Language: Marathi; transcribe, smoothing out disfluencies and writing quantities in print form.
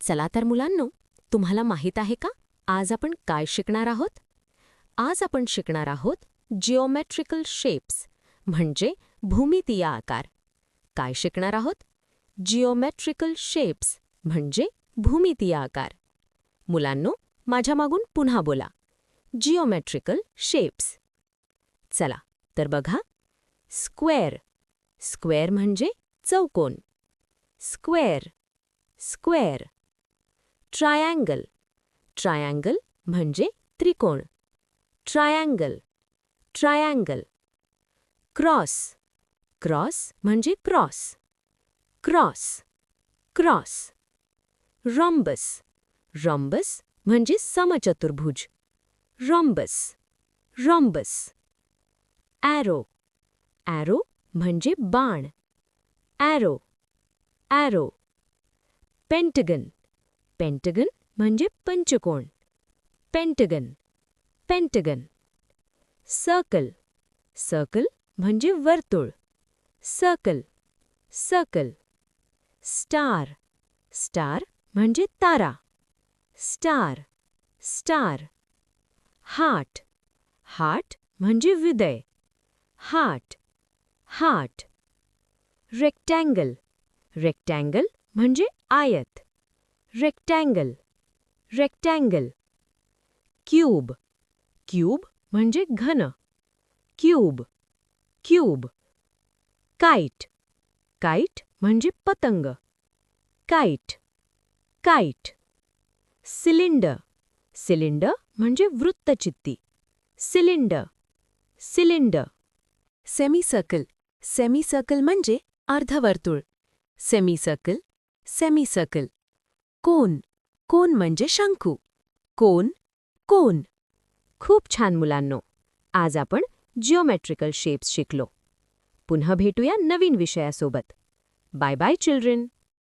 चला तर मुलांनो, तुम्हाला माहीत आहे का आज आपण काय शिकणार आहोत? आज आपण शिकणार आहोत जिओमेट्रिकल शेप्स म्हणजे भूमितीय आकार. काय शिकणार आहोत? जिओमेट्रिकल शेप्स म्हणजे भूमितीय आकार. मुलांनो, माझ्या मागून पुन्हा बोला. Geometrical shapes. चला तर बघा. स्क्वेअर. स्क्वेअर म्हणजे चौकोन. स्क्वेअर. स्क्वेअर. ट्रायंगल. ट्रायंगल म्हणजे त्रिकोण. ट्रायंगल. ट्रायंगल. क्रॉस. क्रॉस म्हणजे cross. Cross. Cross. Rhombus. Rhombus म्हणजे समचतुर्भुज. रॉम्बस. रॉम्बस. ॲरो. ॲरो म्हणजे बाण. ॲरो. ॲरो. पेंटगन. पेंटगन म्हणजे पंचकोन. पेंटगन. पेंटगन. सर्कल. सर्कल म्हणजे वर्तुळ. सर्कल. सर्कल. स्टार. स्टार म्हणजे तारा. स्टार. स्टार. हार्ट. हार्ट म्हणजे हृदय. हार्ट. हार्ट. रेक्टँगल. रेक्टँगल म्हणजे आयत. रेक्टँगल. रेक्टँगल. क्यूब. क्यूब म्हणजे घन. क्यूब. क्यूब. काइट. काइट म्हणजे पतंग. काइट. काइट. सिलिंडर. सिलिंडर म्हणजे वृत्तचित्ती. सिलिंडर. सिलिंडर. सेमीसर्कल. सेमीसर्कल म्हणजे अर्धवर्तुळ. सेमीसर्कल. सेमीसर्कल. कोन. कोन म्हणजे शंकू. कोन. कोन. खूप छान मुलांनो. आज आपण जिओमेट्रिकल शेप्स शिकलो. पुन्हा भेटूया नवीन विषयासोबत. Bye bye children.